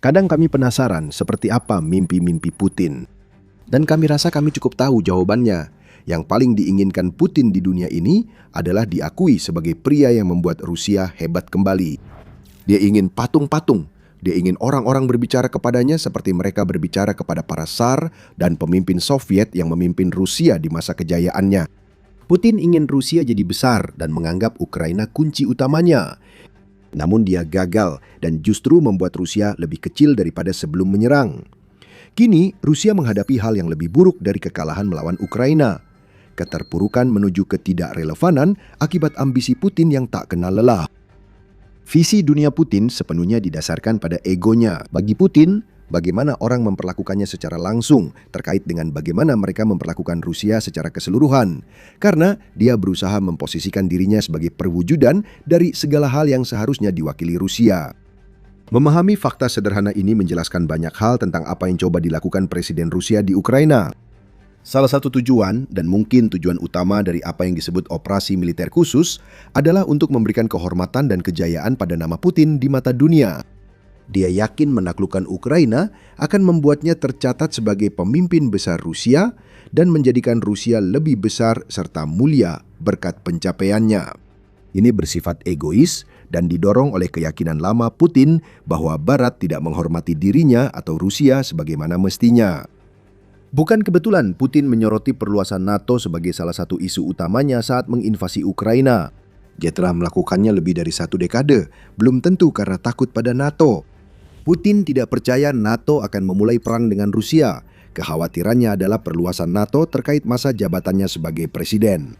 Kadang kami penasaran seperti apa mimpi-mimpi Putin. Dan kami rasa kami cukup tahu jawabannya. Yang paling diinginkan Putin di dunia ini adalah diakui sebagai pria yang membuat Rusia hebat kembali. Dia ingin patung-patung. Dia ingin orang-orang berbicara kepadanya seperti mereka berbicara kepada para Tsar dan pemimpin Soviet yang memimpin Rusia di masa kejayaannya. Putin ingin Rusia jadi besar dan menganggap Ukraina kunci utamanya. Namun dia gagal dan justru membuat Rusia lebih kecil daripada sebelum menyerang. Kini Rusia menghadapi hal yang lebih buruk dari kekalahan melawan Ukraina. Keterpurukan menuju ketidakrelevanan akibat ambisi Putin yang tak kenal lelah. Visi dunia Putin sepenuhnya didasarkan pada egonya. Bagi Putin, bagaimana orang memperlakukannya secara langsung terkait dengan bagaimana mereka memperlakukan Rusia secara keseluruhan. Karena dia berusaha memposisikan dirinya sebagai perwujudan dari segala hal yang seharusnya diwakili Rusia. Memahami fakta sederhana ini menjelaskan banyak hal tentang apa yang coba dilakukan Presiden Rusia di Ukraina. Salah satu tujuan, dan mungkin tujuan utama dari apa yang disebut operasi militer khusus, adalah untuk memberikan kehormatan dan kejayaan pada nama Putin di mata dunia. Dia yakin menaklukkan Ukraina akan membuatnya tercatat sebagai pemimpin besar Rusia dan menjadikan Rusia lebih besar serta mulia berkat pencapaiannya. Ini bersifat egois dan didorong oleh keyakinan lama Putin bahwa Barat tidak menghormati dirinya atau Rusia sebagaimana mestinya. Bukan kebetulan Putin menyoroti perluasan NATO sebagai salah satu isu utamanya saat menginvasi Ukraina. Dia telah melakukannya lebih dari 1 dekade, belum tentu karena takut pada NATO. Putin tidak percaya NATO akan memulai perang dengan Rusia. Kekhawatirannya adalah perluasan NATO terkait masa jabatannya sebagai presiden.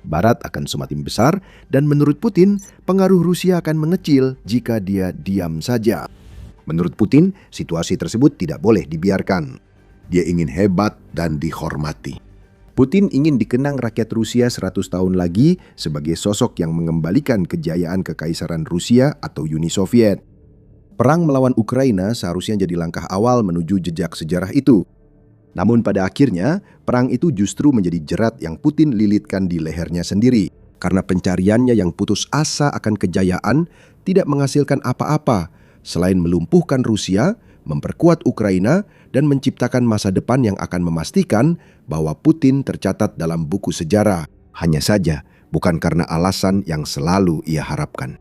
Barat akan semakin besar dan menurut Putin, pengaruh Rusia akan mengecil jika dia diam saja. Menurut Putin, situasi tersebut tidak boleh dibiarkan. Dia ingin hebat dan dihormati. Putin ingin dikenang rakyat Rusia 100 tahun lagi sebagai sosok yang mengembalikan kejayaan Kekaisaran Rusia atau Uni Soviet. Perang melawan Ukraina seharusnya jadi langkah awal menuju jejak sejarah itu. Namun pada akhirnya, perang itu justru menjadi jerat yang Putin lilitkan di lehernya sendiri. Karena pencariannya yang putus asa akan kejayaan tidak menghasilkan apa-apa selain melumpuhkan Rusia, memperkuat Ukraina, dan menciptakan masa depan yang akan memastikan bahwa Putin tercatat dalam buku sejarah. Hanya saja, bukan karena alasan yang selalu ia harapkan.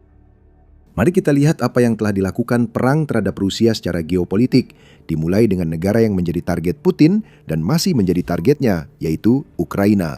Mari kita lihat apa yang telah dilakukan perang terhadap Rusia secara geopolitik, dimulai dengan negara yang menjadi target Putin dan masih menjadi targetnya, yaitu Ukraina.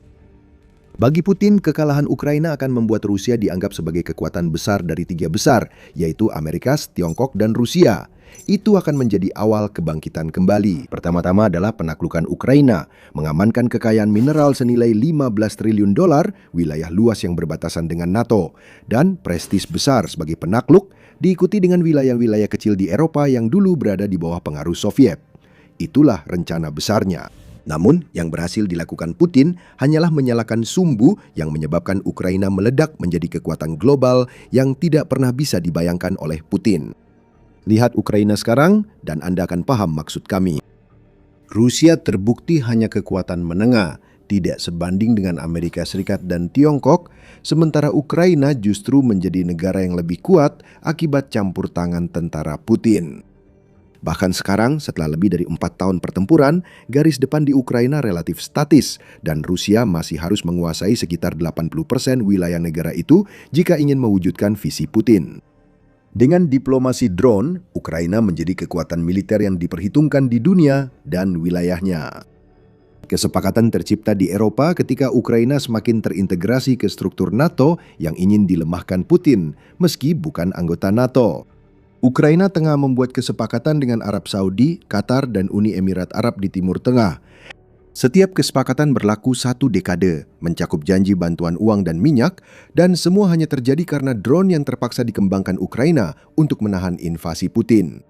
Bagi Putin, kekalahan Ukraina akan membuat Rusia dianggap sebagai kekuatan besar dari 3 besar, yaitu Amerika, Tiongkok, dan Rusia. Itu akan menjadi awal kebangkitan kembali. Pertama-tama adalah penaklukan Ukraina, mengamankan kekayaan mineral senilai 15 triliun dolar, wilayah luas yang berbatasan dengan NATO, dan prestis besar sebagai penakluk, diikuti dengan wilayah-wilayah kecil di Eropa yang dulu berada di bawah pengaruh Soviet. Itulah rencana besarnya. Namun, yang berhasil dilakukan Putin hanyalah menyalakan sumbu yang menyebabkan Ukraina meledak menjadi kekuatan global yang tidak pernah bisa dibayangkan oleh Putin. Lihat Ukraina sekarang dan Anda akan paham maksud kami. Rusia terbukti hanya kekuatan menengah, tidak sebanding dengan Amerika Serikat dan Tiongkok, sementara Ukraina justru menjadi negara yang lebih kuat akibat campur tangan tentara Putin. Bahkan sekarang, setelah lebih dari 4 tahun pertempuran, garis depan di Ukraina relatif statis dan Rusia masih harus menguasai sekitar 80% wilayah negara itu jika ingin mewujudkan visi Putin. Dengan diplomasi drone, Ukraina menjadi kekuatan militer yang diperhitungkan di dunia dan wilayahnya. Kesepakatan tercipta di Eropa ketika Ukraina semakin terintegrasi ke struktur NATO yang ingin dilemahkan Putin, meski bukan anggota NATO. Ukraina tengah membuat kesepakatan dengan Arab Saudi, Qatar, dan Uni Emirat Arab di Timur Tengah. Setiap kesepakatan berlaku 1 dekade, mencakup janji bantuan uang dan minyak, dan semua hanya terjadi karena drone yang terpaksa dikembangkan Ukraina untuk menahan invasi Putin.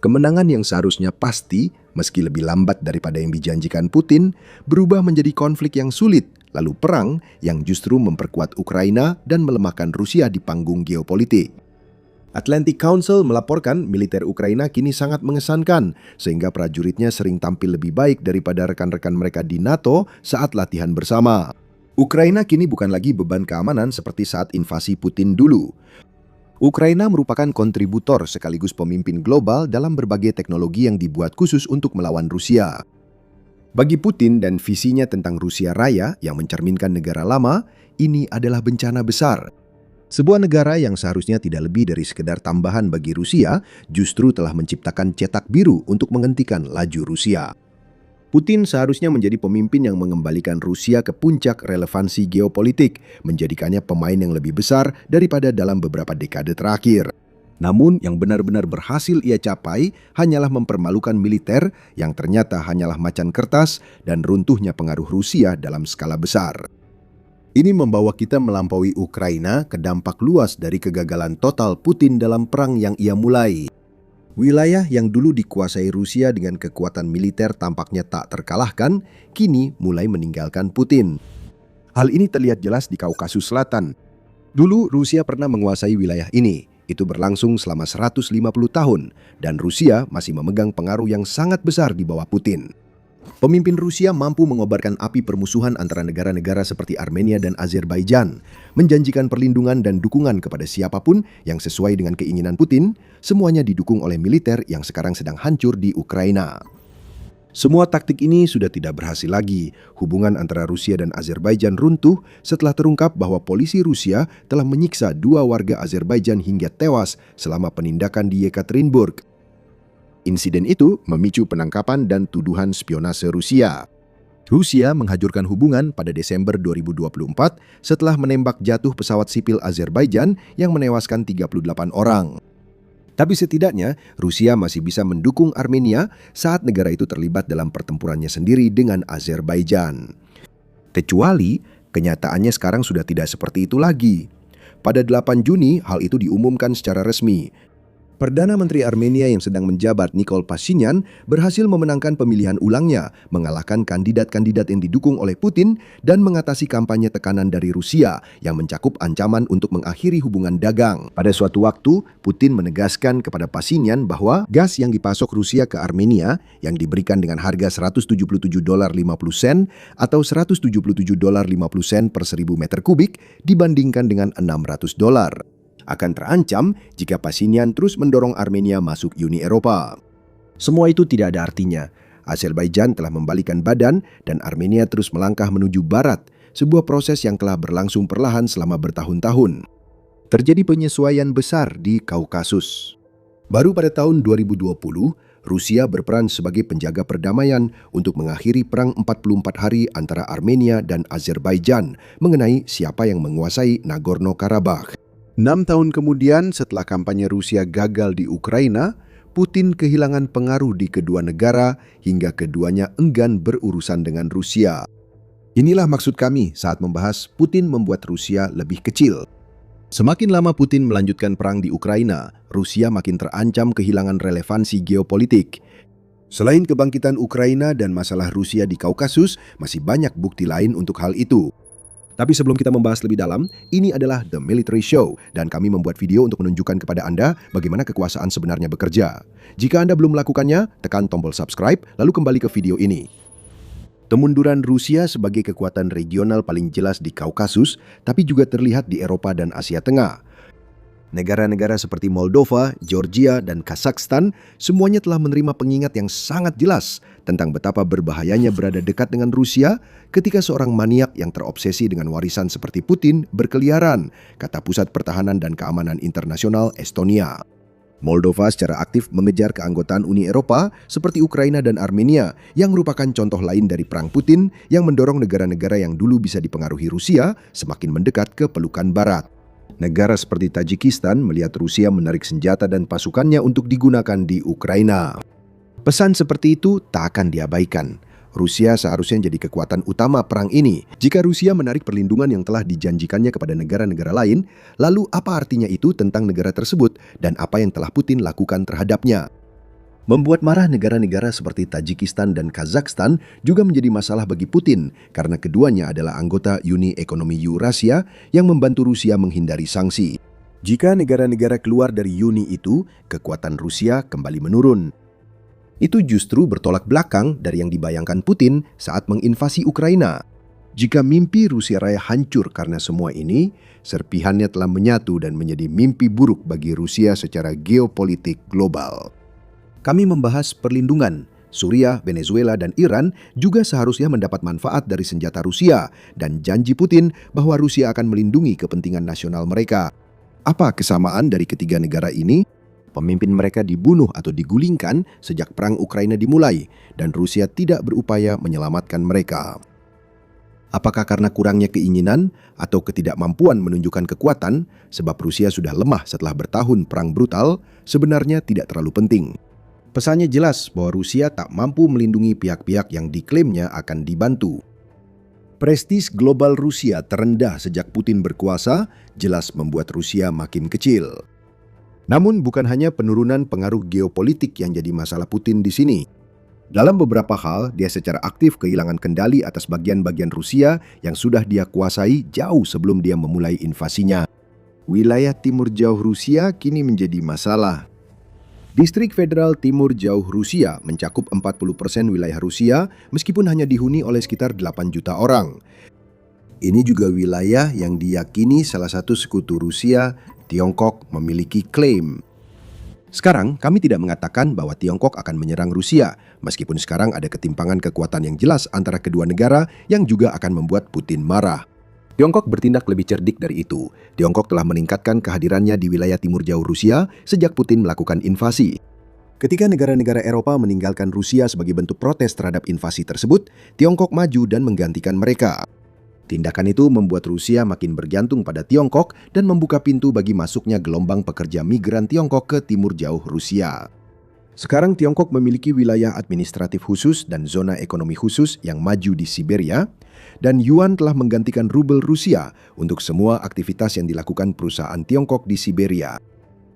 Kemenangan yang seharusnya pasti, meski lebih lambat daripada yang dijanjikan Putin, berubah menjadi konflik yang sulit, lalu perang yang justru memperkuat Ukraina dan melemahkan Rusia di panggung geopolitik. Atlantic Council melaporkan militer Ukraina kini sangat mengesankan, sehingga prajuritnya sering tampil lebih baik daripada rekan-rekan mereka di NATO saat latihan bersama. Ukraina kini bukan lagi beban keamanan seperti saat invasi Putin dulu. Ukraina merupakan kontributor sekaligus pemimpin global dalam berbagai teknologi yang dibuat khusus untuk melawan Rusia. Bagi Putin dan visinya tentang Rusia Raya yang mencerminkan negara lama, ini adalah bencana besar. Sebuah negara yang seharusnya tidak lebih dari sekedar tambahan bagi Rusia, justru telah menciptakan cetak biru untuk menghentikan laju Rusia. Putin seharusnya menjadi pemimpin yang mengembalikan Rusia ke puncak relevansi geopolitik, menjadikannya pemain yang lebih besar daripada dalam beberapa dekade terakhir. Namun yang benar-benar berhasil ia capai hanyalah mempermalukan militer yang ternyata hanyalah macan kertas dan runtuhnya pengaruh Rusia dalam skala besar. Ini membawa kita melampaui Ukraina ke dampak luas dari kegagalan total Putin dalam perang yang ia mulai. Wilayah yang dulu dikuasai Rusia dengan kekuatan militer tampaknya tak terkalahkan, kini mulai meninggalkan Putin. Hal ini terlihat jelas di Kaukasus Selatan. Dulu Rusia pernah menguasai wilayah ini. Itu berlangsung selama 150 tahun, dan Rusia masih memegang pengaruh yang sangat besar di bawah Putin. Pemimpin Rusia mampu mengobarkan api permusuhan antara negara-negara seperti Armenia dan Azerbaijan, menjanjikan perlindungan dan dukungan kepada siapapun yang sesuai dengan keinginan Putin, semuanya didukung oleh militer yang sekarang sedang hancur di Ukraina. Semua taktik ini sudah tidak berhasil lagi. Hubungan antara Rusia dan Azerbaijan runtuh setelah terungkap bahwa polisi Rusia telah menyiksa 2 warga Azerbaijan hingga tewas selama penindakan di Yekaterinburg. Insiden itu memicu penangkapan dan tuduhan spionase Rusia. Rusia menghajurkan hubungan pada Desember 2024 setelah menembak jatuh pesawat sipil Azerbaijan yang menewaskan 38 orang. Tapi setidaknya Rusia masih bisa mendukung Armenia saat negara itu terlibat dalam pertempurannya sendiri dengan Azerbaijan. Kecuali kenyataannya sekarang sudah tidak seperti itu lagi. Pada 8 Juni hal itu diumumkan secara resmi. Perdana Menteri Armenia yang sedang menjabat Nikol Pashinyan berhasil memenangkan pemilihan ulangnya, mengalahkan kandidat-kandidat yang didukung oleh Putin dan mengatasi kampanye tekanan dari Rusia yang mencakup ancaman untuk mengakhiri hubungan dagang. Pada suatu waktu, Putin menegaskan kepada Pashinyan bahwa gas yang dipasok Rusia ke Armenia yang diberikan dengan harga $177.50 atau $177.50 per 1000 meter kubik dibandingkan dengan $600. Akan terancam jika Pashinyan terus mendorong Armenia masuk Uni Eropa. Semua itu tidak ada artinya. Azerbaijan telah membalikan badan dan Armenia terus melangkah menuju barat, sebuah proses yang telah berlangsung perlahan selama bertahun-tahun. Terjadi penyesuaian besar di Kaukasus. Baru pada tahun 2020, Rusia berperan sebagai penjaga perdamaian untuk mengakhiri perang 44 hari antara Armenia dan Azerbaijan mengenai siapa yang menguasai Nagorno-Karabakh. 6 tahun kemudian setelah kampanye Rusia gagal di Ukraina, Putin kehilangan pengaruh di kedua negara hingga keduanya enggan berurusan dengan Rusia. Inilah maksud kami saat membahas Putin membuat Rusia lebih kecil. Semakin lama Putin melanjutkan perang di Ukraina, Rusia makin terancam kehilangan relevansi geopolitik. Selain kebangkitan Ukraina dan masalah Rusia di Kaukasus, masih banyak bukti lain untuk hal itu. Tapi sebelum kita membahas lebih dalam, ini adalah The Military Show dan kami membuat video untuk menunjukkan kepada Anda bagaimana kekuasaan sebenarnya bekerja. Jika Anda belum melakukannya, tekan tombol subscribe lalu kembali ke video ini. Kemunduran Rusia sebagai kekuatan regional paling jelas di Kaukasus, tapi juga terlihat di Eropa dan Asia Tengah. Negara-negara seperti Moldova, Georgia, dan Kazakhstan semuanya telah menerima pengingat yang sangat jelas tentang betapa berbahayanya berada dekat dengan Rusia ketika seorang maniak yang terobsesi dengan warisan seperti Putin berkeliaran, kata Pusat Pertahanan dan Keamanan Internasional Estonia. Moldova secara aktif mengejar keanggotaan Uni Eropa seperti Ukraina dan Armenia yang merupakan contoh lain dari perang Putin yang mendorong negara-negara yang dulu bisa dipengaruhi Rusia semakin mendekat ke pelukan Barat. Negara seperti Tajikistan melihat Rusia menarik senjata dan pasukannya untuk digunakan di Ukraina. Pesan seperti itu tak akan diabaikan. Rusia seharusnya jadi kekuatan utama perang ini. Jika Rusia menarik perlindungan yang telah dijanjikannya kepada negara-negara lain, lalu apa artinya itu tentang negara tersebut dan apa yang telah Putin lakukan terhadapnya? Membuat marah negara-negara seperti Tajikistan dan Kazakhstan juga menjadi masalah bagi Putin karena keduanya adalah anggota Uni Ekonomi Eurasia yang membantu Rusia menghindari sanksi. Jika negara-negara keluar dari Uni itu, kekuatan Rusia kembali menurun. Itu justru bertolak belakang dari yang dibayangkan Putin saat menginvasi Ukraina. Jika mimpi Rusia Raya hancur karena semua ini, serpihannya telah menyatu dan menjadi mimpi buruk bagi Rusia secara geopolitik global. Kami membahas perlindungan. Suriah, Venezuela, dan Iran juga seharusnya mendapat manfaat dari senjata Rusia dan janji Putin bahwa Rusia akan melindungi kepentingan nasional mereka. Apa kesamaan dari ketiga negara ini? Pemimpin mereka dibunuh atau digulingkan sejak perang Ukraina dimulai, dan Rusia tidak berupaya menyelamatkan mereka. Apakah karena kurangnya keinginan atau ketidakmampuan menunjukkan kekuatan, sebab Rusia sudah lemah setelah bertahun perang brutal, sebenarnya tidak terlalu penting. Pesannya jelas bahwa Rusia tak mampu melindungi pihak-pihak yang diklaimnya akan dibantu. Prestis global Rusia terendah sejak Putin berkuasa, jelas membuat Rusia makin kecil. Namun bukan hanya penurunan pengaruh geopolitik yang jadi masalah Putin di sini. Dalam beberapa hal, dia secara aktif kehilangan kendali atas bagian-bagian Rusia yang sudah dia kuasai jauh sebelum dia memulai invasinya. Wilayah timur jauh Rusia kini menjadi masalah. Distrik Federal Timur Jauh Rusia mencakup 40% wilayah Rusia meskipun hanya dihuni oleh sekitar 8 juta orang. Ini juga wilayah yang diyakini salah satu sekutu Rusia, Tiongkok, memiliki klaim. Sekarang, kami tidak mengatakan bahwa Tiongkok akan menyerang Rusia, meskipun sekarang ada ketimpangan kekuatan yang jelas antara kedua negara yang juga akan membuat Putin marah. Tiongkok bertindak lebih cerdik dari itu. Tiongkok telah meningkatkan kehadirannya di wilayah timur jauh Rusia sejak Putin melakukan invasi. Ketika negara-negara Eropa meninggalkan Rusia sebagai bentuk protes terhadap invasi tersebut, Tiongkok maju dan menggantikan mereka. Tindakan itu membuat Rusia makin bergantung pada Tiongkok dan membuka pintu bagi masuknya gelombang pekerja migran Tiongkok ke timur jauh Rusia. Sekarang Tiongkok memiliki wilayah administratif khusus dan zona ekonomi khusus yang maju di Siberia, dan yuan telah menggantikan rubel Rusia untuk semua aktivitas yang dilakukan perusahaan Tiongkok di Siberia.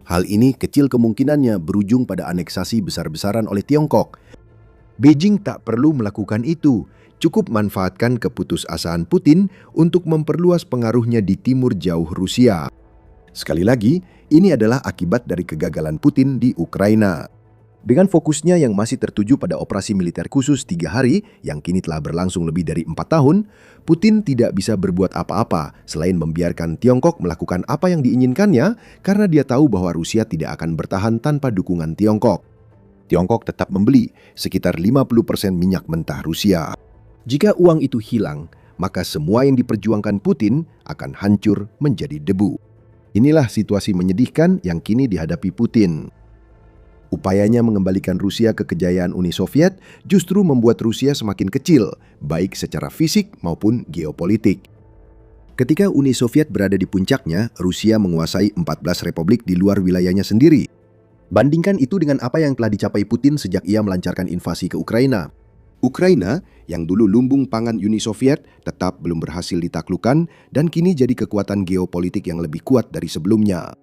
Hal ini kecil kemungkinannya berujung pada aneksasi besar-besaran oleh Tiongkok. Beijing tak perlu melakukan itu. Cukup manfaatkan keputusasaan Putin untuk memperluas pengaruhnya di timur jauh Rusia. Sekali lagi, ini adalah akibat dari kegagalan Putin di Ukraina. Dengan fokusnya yang masih tertuju pada operasi militer khusus 3 hari yang kini telah berlangsung lebih dari 4 tahun, Putin tidak bisa berbuat apa-apa selain membiarkan Tiongkok melakukan apa yang diinginkannya karena dia tahu bahwa Rusia tidak akan bertahan tanpa dukungan Tiongkok. Tiongkok tetap membeli sekitar 50% minyak mentah Rusia. Jika uang itu hilang, maka semua yang diperjuangkan Putin akan hancur menjadi debu. Inilah situasi menyedihkan yang kini dihadapi Putin. Upayanya mengembalikan Rusia ke kejayaan Uni Soviet justru membuat Rusia semakin kecil, baik secara fisik maupun geopolitik. Ketika Uni Soviet berada di puncaknya, Rusia menguasai 14 republik di luar wilayahnya sendiri. Bandingkan itu dengan apa yang telah dicapai Putin sejak ia melancarkan invasi ke Ukraina. Ukraina, yang dulu lumbung pangan Uni Soviet, tetap belum berhasil ditaklukkan dan kini jadi kekuatan geopolitik yang lebih kuat dari sebelumnya.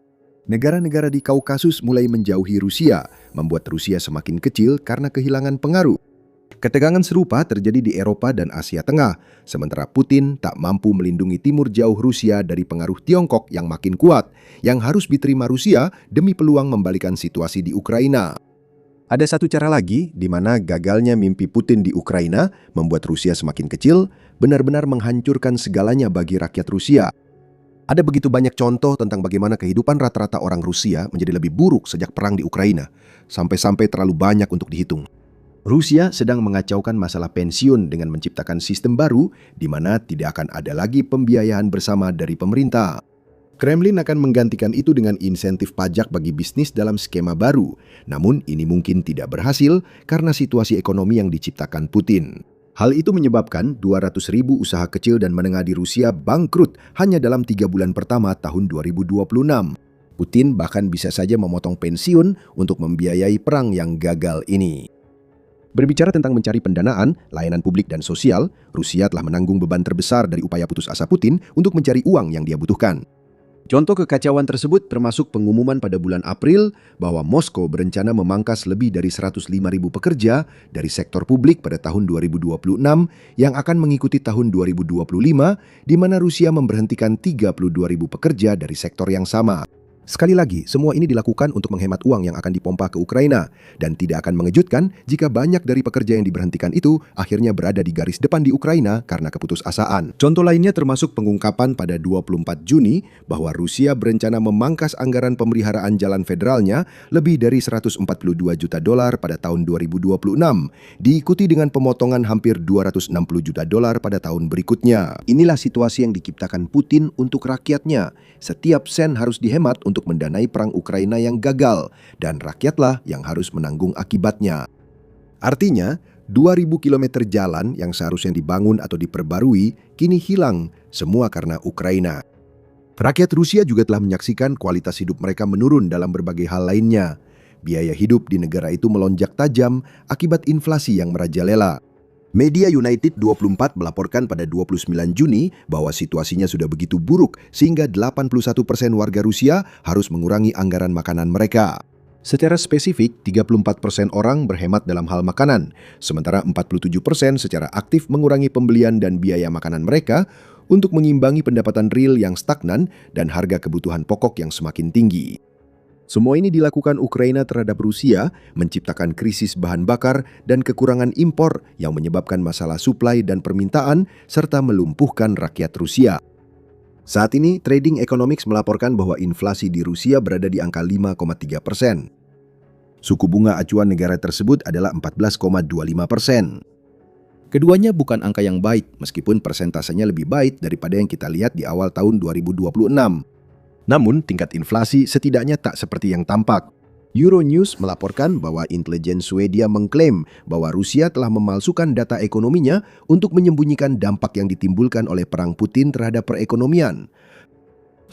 Negara-negara di Kaukasus mulai menjauhi Rusia, membuat Rusia semakin kecil karena kehilangan pengaruh. Ketegangan serupa terjadi di Eropa dan Asia Tengah, sementara Putin tak mampu melindungi timur jauh Rusia dari pengaruh Tiongkok yang makin kuat, yang harus diterima Rusia demi peluang membalikan situasi di Ukraina. Ada satu cara lagi di mana gagalnya mimpi Putin di Ukraina membuat Rusia semakin kecil, benar-benar menghancurkan segalanya bagi rakyat Rusia. Ada begitu banyak contoh tentang bagaimana kehidupan rata-rata orang Rusia menjadi lebih buruk sejak perang di Ukraina, sampai-sampai terlalu banyak untuk dihitung. Rusia sedang mengacaukan masalah pensiun dengan menciptakan sistem baru di mana tidak akan ada lagi pembiayaan bersama dari pemerintah. Kremlin akan menggantikan itu dengan insentif pajak bagi bisnis dalam skema baru. Namun ini mungkin tidak berhasil karena situasi ekonomi yang diciptakan Putin. Hal itu menyebabkan 200.000 usaha kecil dan menengah di Rusia bangkrut hanya dalam 3 bulan pertama tahun 2026. Putin bahkan bisa saja memotong pensiun untuk membiayai perang yang gagal ini. Berbicara tentang mencari pendanaan, layanan publik dan sosial, Rusia telah menanggung beban terbesar dari upaya putus asa Putin untuk mencari uang yang dia butuhkan. Contoh kekacauan tersebut termasuk pengumuman pada bulan April bahwa Moskow berencana memangkas lebih dari 105.000 pekerja dari sektor publik pada tahun 2026 yang akan mengikuti tahun 2025, di mana Rusia memberhentikan 32.000 pekerja dari sektor yang sama. Sekali lagi, semua ini dilakukan untuk menghemat uang yang akan dipompa ke Ukraina, dan tidak akan mengejutkan jika banyak dari pekerja yang diberhentikan itu akhirnya berada di garis depan di Ukraina karena keputusasaan. Contoh lainnya termasuk pengungkapan pada 24 Juni bahwa Rusia berencana memangkas anggaran pemeliharaan jalan federalnya lebih dari 142 juta dolar pada tahun 2026, diikuti dengan pemotongan hampir 260 juta dolar pada tahun berikutnya. Inilah situasi yang diciptakan Putin untuk rakyatnya. Setiap sen harus dihemat untuk mendanai perang Ukraina yang gagal, dan rakyatlah yang harus menanggung akibatnya. Artinya, 2.000 km jalan yang seharusnya dibangun atau diperbarui kini hilang, semua karena Ukraina. Rakyat Rusia juga telah menyaksikan kualitas hidup mereka menurun dalam berbagai hal lainnya. Biaya hidup di negara itu melonjak tajam akibat inflasi yang merajalela. Media United 24 melaporkan pada 29 Juni bahwa situasinya sudah begitu buruk sehingga 81% warga Rusia harus mengurangi anggaran makanan mereka. Secara spesifik, 34% orang berhemat dalam hal makanan, sementara 47% secara aktif mengurangi pembelian dan biaya makanan mereka untuk mengimbangi pendapatan real yang stagnan dan harga kebutuhan pokok yang semakin tinggi. Semua ini dilakukan Ukraina terhadap Rusia, menciptakan krisis bahan bakar dan kekurangan impor yang menyebabkan masalah suplai dan permintaan, serta melumpuhkan rakyat Rusia. Saat ini, Trading Economics melaporkan bahwa inflasi di Rusia berada di angka 5,3%. Suku bunga acuan negara tersebut adalah 14,25%. Keduanya bukan angka yang baik, meskipun persentasenya lebih baik daripada yang kita lihat di awal tahun 2026. Namun, tingkat inflasi setidaknya tak seperti yang tampak. Euronews melaporkan bahwa intelijen Swedia mengklaim bahwa Rusia telah memalsukan data ekonominya untuk menyembunyikan dampak yang ditimbulkan oleh perang Putin terhadap perekonomian.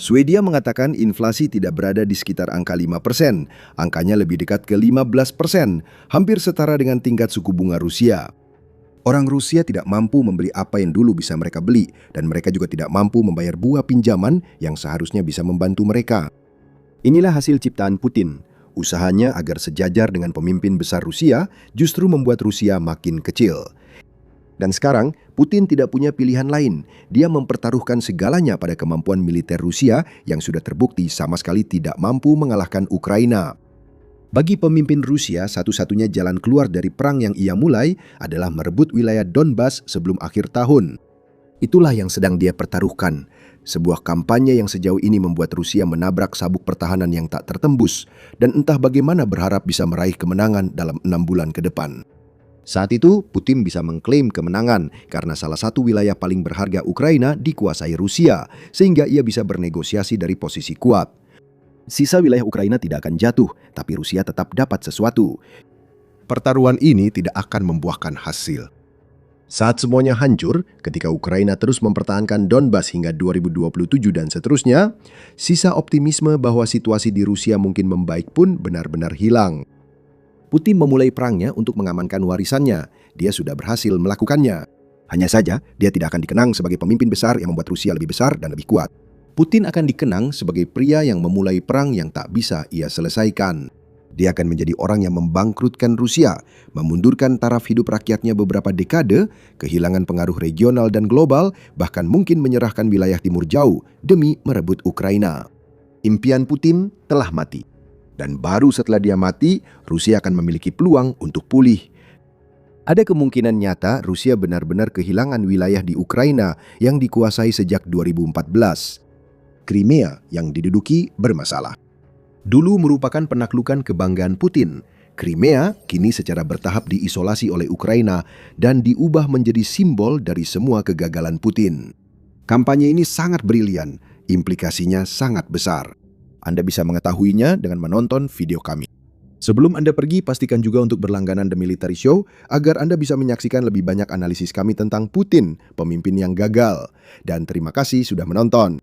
Swedia mengatakan inflasi tidak berada di sekitar angka 5%, angkanya lebih dekat ke 15%, hampir setara dengan tingkat suku bunga Rusia. Orang Rusia tidak mampu membeli apa yang dulu bisa mereka beli, dan mereka juga tidak mampu membayar bunga pinjaman yang seharusnya bisa membantu mereka. Inilah hasil ciptaan Putin. Usahanya agar sejajar dengan pemimpin besar Rusia justru membuat Rusia makin kecil. Dan sekarang, Putin tidak punya pilihan lain. Dia mempertaruhkan segalanya pada kemampuan militer Rusia yang sudah terbukti sama sekali tidak mampu mengalahkan Ukraina. Bagi pemimpin Rusia, satu-satunya jalan keluar dari perang yang ia mulai adalah merebut wilayah Donbas sebelum akhir tahun. Itulah yang sedang dia pertaruhkan. Sebuah kampanye yang sejauh ini membuat Rusia menabrak sabuk pertahanan yang tak tertembus, dan entah bagaimana berharap bisa meraih kemenangan dalam 6 bulan ke depan. Saat itu, Putin bisa mengklaim kemenangan karena salah satu wilayah paling berharga Ukraina dikuasai Rusia, sehingga ia bisa bernegosiasi dari posisi kuat. Sisa wilayah Ukraina tidak akan jatuh, tapi Rusia tetap dapat sesuatu. Pertaruhan ini tidak akan membuahkan hasil. Saat semuanya hancur, ketika Ukraina terus mempertahankan Donbas hingga 2027 dan seterusnya, sisa optimisme bahwa situasi di Rusia mungkin membaik pun benar-benar hilang. Putin memulai perangnya untuk mengamankan warisannya. Dia sudah berhasil melakukannya. Hanya saja, dia tidak akan dikenang sebagai pemimpin besar yang membuat Rusia lebih besar dan lebih kuat. Putin akan dikenang sebagai pria yang memulai perang yang tak bisa ia selesaikan. Dia akan menjadi orang yang membangkrutkan Rusia, memundurkan taraf hidup rakyatnya beberapa dekade, kehilangan pengaruh regional dan global, bahkan mungkin menyerahkan wilayah timur jauh demi merebut Ukraina. Impian Putin telah mati. Dan baru setelah dia mati, Rusia akan memiliki peluang untuk pulih. Ada kemungkinan nyata Rusia benar-benar kehilangan wilayah di Ukraina yang dikuasai sejak 2014. Crimea yang diduduki bermasalah. Dulu merupakan penaklukan kebanggaan Putin. Crimea kini secara bertahap diisolasi oleh Ukraina dan diubah menjadi simbol dari semua kegagalan Putin. Kampanye ini sangat brilian, implikasinya sangat besar. Anda bisa mengetahuinya dengan menonton video kami. Sebelum Anda pergi, pastikan juga untuk berlangganan The Military Show agar Anda bisa menyaksikan lebih banyak analisis kami tentang Putin, pemimpin yang gagal. Dan terima kasih sudah menonton.